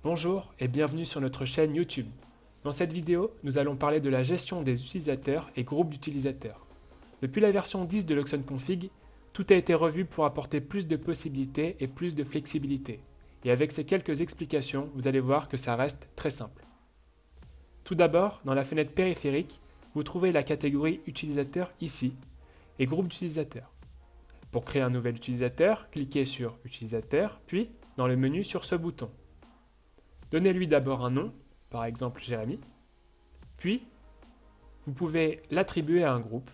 Bonjour et bienvenue sur notre chaîne YouTube. Dans cette vidéo, nous allons parler de la gestion des utilisateurs et groupes d'utilisateurs. Depuis la version 10 de Loxon Config, tout a été revu pour apporter plus de possibilités et plus de flexibilité. Et avec ces quelques explications, vous allez voir que ça reste très simple. Tout d'abord, dans la fenêtre périphérique, vous trouvez la catégorie utilisateur ici et groupe d'utilisateurs. Pour créer un nouvel utilisateur, cliquez sur Utilisateur, puis dans le menu sur ce bouton. Donnez-lui d'abord un nom, par exemple Jérémy, puis vous pouvez l'attribuer à un groupe,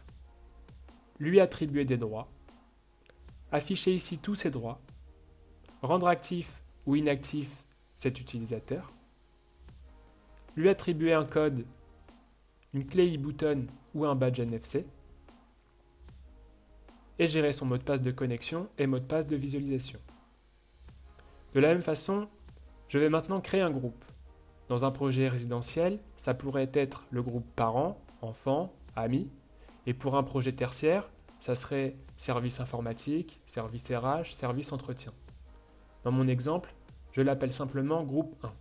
lui attribuer des droits, afficher ici tous ses droits, rendre actif ou inactif cet utilisateur, lui attribuer un code, une clé e-button ou un badge NFC, et gérer son mot de passe de connexion et mot de passe de visualisation. De la même façon, je vais maintenant créer un groupe. Dans un projet résidentiel, ça pourrait être le groupe parents, enfants, amis, et pour un projet tertiaire, ça serait service informatique, service RH, service entretien. Dans mon exemple, je l'appelle simplement groupe 1.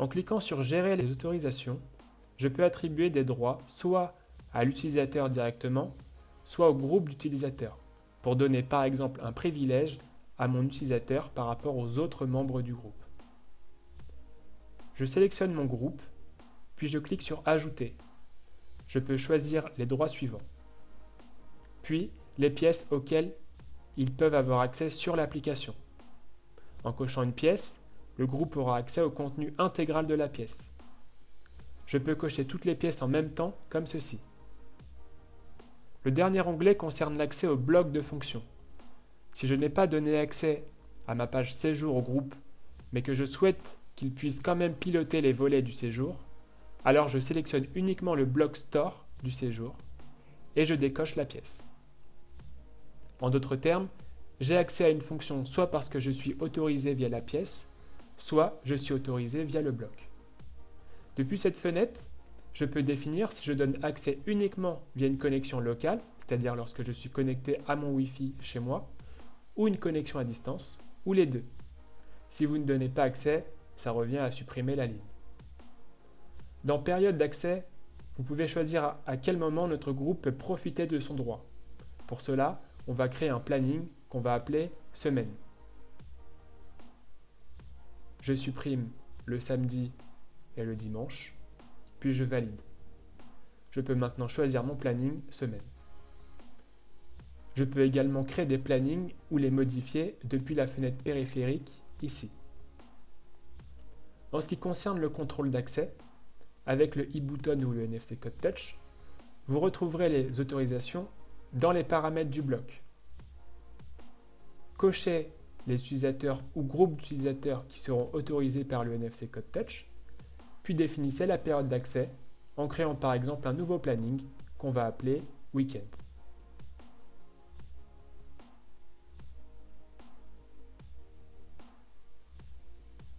En cliquant sur Gérer les autorisations, je peux attribuer des droits soit à l'utilisateur directement, soit au groupe d'utilisateurs, pour donner par exemple un privilège à mon utilisateur par rapport aux autres membres du groupe. Je sélectionne mon groupe, puis je clique sur Ajouter. Je peux choisir les droits suivants, puis les pièces auxquelles ils peuvent avoir accès sur l'application. En cochant une pièce, le groupe aura accès au contenu intégral de la pièce. Je peux cocher toutes les pièces en même temps, comme ceci. Le dernier onglet concerne l'accès au bloc de fonctions. Si je n'ai pas donné accès à ma page séjour au groupe, mais que je souhaite qu'il puisse quand même piloter les volets du séjour, alors je sélectionne uniquement le bloc Store du séjour et je décoche la pièce. En d'autres termes, j'ai accès à une fonction soit parce que je suis autorisé via la pièce, soit je suis autorisé via le bloc. Depuis cette fenêtre, je peux définir si je donne accès uniquement via une connexion locale, c'est-à-dire lorsque je suis connecté à mon Wi-Fi chez moi, ou une connexion à distance, ou les deux. Si vous ne donnez pas accès, ça revient à supprimer la ligne. Dans Période d'accès, vous pouvez choisir à quel moment notre groupe peut profiter de son droit. Pour cela, on va créer un planning qu'on va appeler Semaine. Je supprime le samedi et le dimanche, puis je valide. Je peux maintenant choisir mon planning Semaine. Je peux également créer des plannings ou les modifier depuis la fenêtre périphérique ici. En ce qui concerne le contrôle d'accès, avec le e-button ou le NFC Code Touch, vous retrouverez les autorisations dans les paramètres du bloc. Cochez les utilisateurs ou groupes d'utilisateurs qui seront autorisés par le NFC Code Touch, puis définissez la période d'accès en créant par exemple un nouveau planning qu'on va appeler Weekend.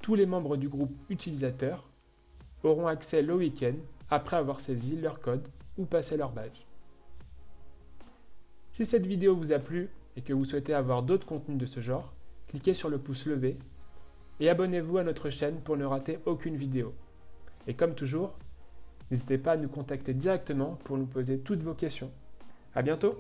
Tous les membres du groupe utilisateur auront accès le week-end après avoir saisi leur code ou passé leur badge. Si cette vidéo vous a plu et que vous souhaitez avoir d'autres contenus de ce genre, cliquez sur le pouce levé et abonnez-vous à notre chaîne pour ne rater aucune vidéo. Et comme toujours, n'hésitez pas à nous contacter directement pour nous poser toutes vos questions. À bientôt!